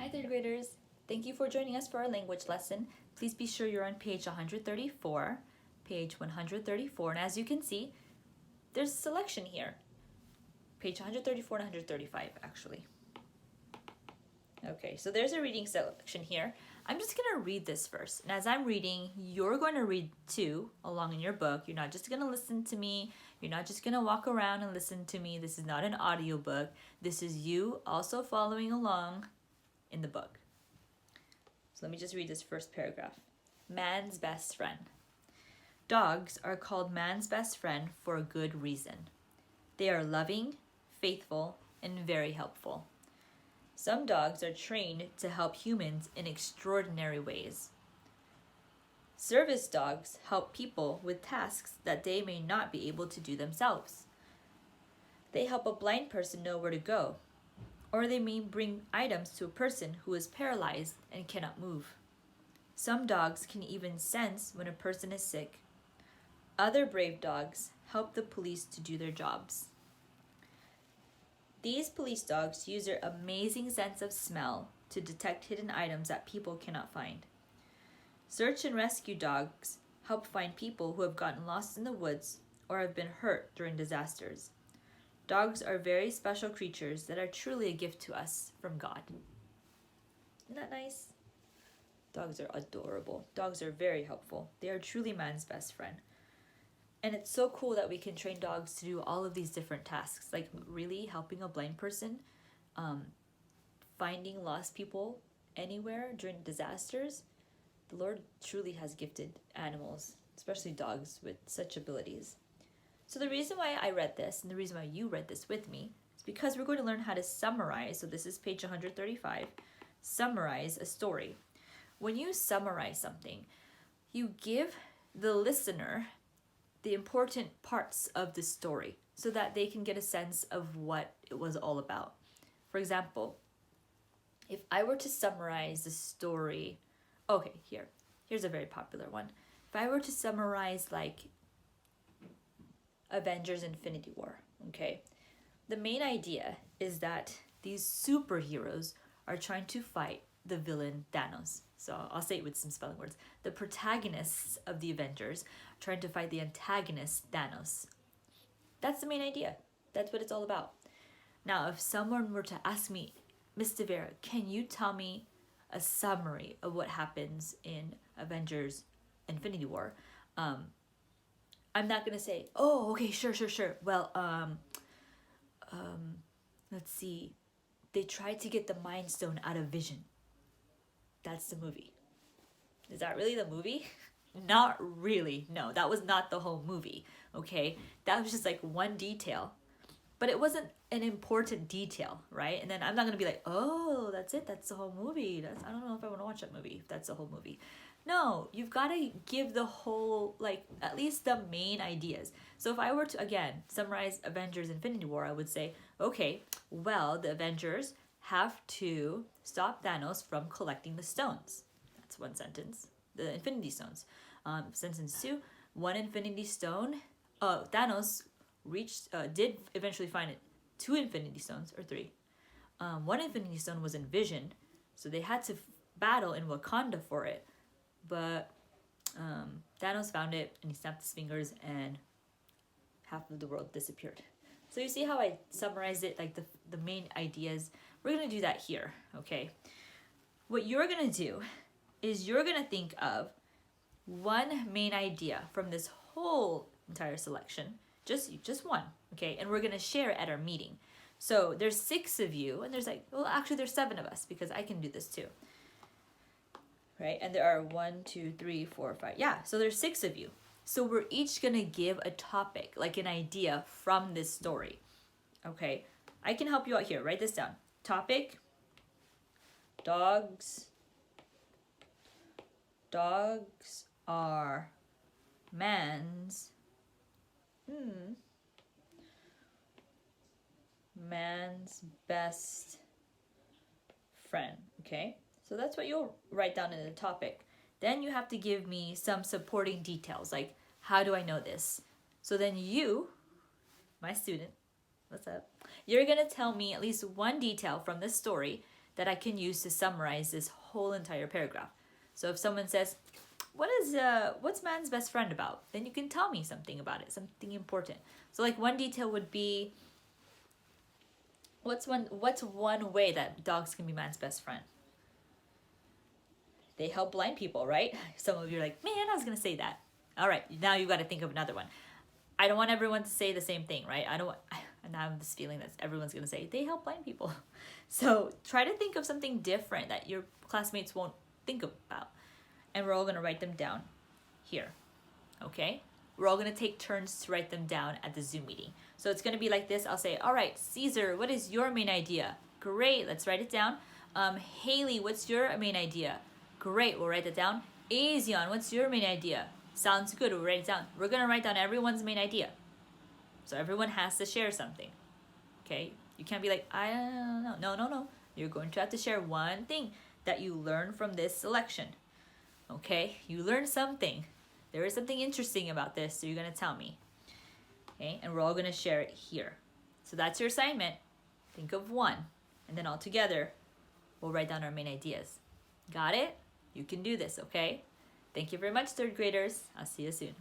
Hi, third graders. Thank you for joining us for our language lesson. Please be sure you're on page 134, page 134. And as you can see, there's a selection here. Page 134 and 135, actually. Okay, so there's a reading selection here. I'm just going to read this first. And as I'm reading, you're going to read too along in your book. You're not just going to listen to me. You're not just going to walk around and listen to me. This is not an audiobook. This is you also following along in the book. So let me just read this first paragraph. Man's best friend. Dogs are called man's best friend for a good reason. They are loving, faithful, and very helpful. Some dogs are trained to help humans in extraordinary ways. Service dogs help people with tasks that they may not be able to do themselves. They help a blind person know where to go, or they may bring items to a person who is paralyzed and cannot move. Some dogs can even sense when a person is sick. Other brave dogs help the police to do their jobs. These police dogs use their amazing sense of smell to detect hidden items that people cannot find. Search and rescue dogs help find people who have gotten lost in the woods or have been hurt during disasters. Dogs are very special creatures that are truly a gift to us from God. Isn't that nice? Dogs are adorable. Dogs are very helpful. They are truly man's best friend. And it's so cool that we can train dogs to do all of these different tasks, like really helping a blind person, finding lost people anywhere during disasters. The Lord truly has gifted animals, especially dogs, with such abilities. So the reason why I read this, and the reason why you read this with me, is because we're going to learn how to summarize. So this is page 135. Summarize a story. When you summarize something, you give the listener the important parts of the story so that they can get a sense of what it was all about. For example, if I were to summarize the story, here's a very popular one. If I were to summarize like Avengers Infinity War, okay? The main idea is that these superheroes are trying to fight the villain Thanos. So I'll say it with some spelling words. The protagonists of the Avengers are trying to fight the antagonist Thanos. That's the main idea. That's what it's all about. Now, if someone were to ask me, Miss Devera, can you tell me a summary of what happens in Avengers Infinity War? I'm not gonna say, oh, okay, sure. Well, let's see. They tried to get the Mind Stone out of Vision. That's the movie. Is that really the movie? Not really. No, that was not the whole movie, okay? That was just like one detail. But it wasn't an important detail, right? And then I'm not going to be like, oh, that's it. That's the whole movie. I don't know if I want to watch that movie, if that's the whole movie. No, you've got to give the whole, like, at least the main ideas. So if I were to, again, summarize Avengers Infinity War, I would say, okay, well, the Avengers have to stop Thanos from collecting the stones. That's one sentence. The Infinity Stones. Sentence 2, one Infinity Stone. Thanos did eventually find it. 2 Infinity Stones, or 3. One Infinity Stone was in Vision, so they had to battle in Wakanda for it. But Thanos found it, and he snapped his fingers, and half of the world disappeared. So you see how I summarized it, like the main ideas. We're going to do that here, okay? What you're going to do is you're going to think of one main idea from this whole entire selection, just one, okay? And we're going to share it at our meeting. So there's 6 of you, and there's 7 of us, because I can do this too, right? And there are 1, 2, 3, 4, 5. Yeah, so there's 6 of you. So we're each going to give a topic, like an idea from this story, okay? I can help you out here. Write this down. Topic, dogs. Dogs are man's best friend, okay? So that's what you'll write down in the topic. Then you have to give me some supporting details, like how do I know this? So then you, my student, what's up? You're gonna tell me at least one detail from this story that I can use to summarize this whole entire paragraph. So if someone says, what's man's best friend about? Then you can tell me something about it, something important. So like one detail would be, what's one way that dogs can be man's best friend? They help blind people, right? Some of you are like, man, I was gonna say that. All right, now you got to think of another one. I don't want everyone to say the same thing, right? And I have this feeling that everyone's gonna say they help blind people. So try to think of something different that your classmates won't think about, and we're all gonna write them down here. Okay? We're all gonna take turns to write them down at the Zoom meeting. So it's gonna be like this. I'll say, all right, Caesar, what is your main idea? Great, let's write it down. Haley, what's your main idea? Great, we'll write it down. Azion, what's your main idea? Sounds good, we'll write it down. We're gonna write down everyone's main idea. So everyone has to share something. Okay? You can't be like, I don't know. No. You're going to have to share one thing that you learned from this selection. Okay? You learned something. There is something interesting about this, so you're gonna tell me. Okay? And we're all gonna share it here. So that's your assignment. Think of one. And then all together, we'll write down our main ideas. Got it? You can do this, okay? Thank you very much, third graders. I'll see you soon.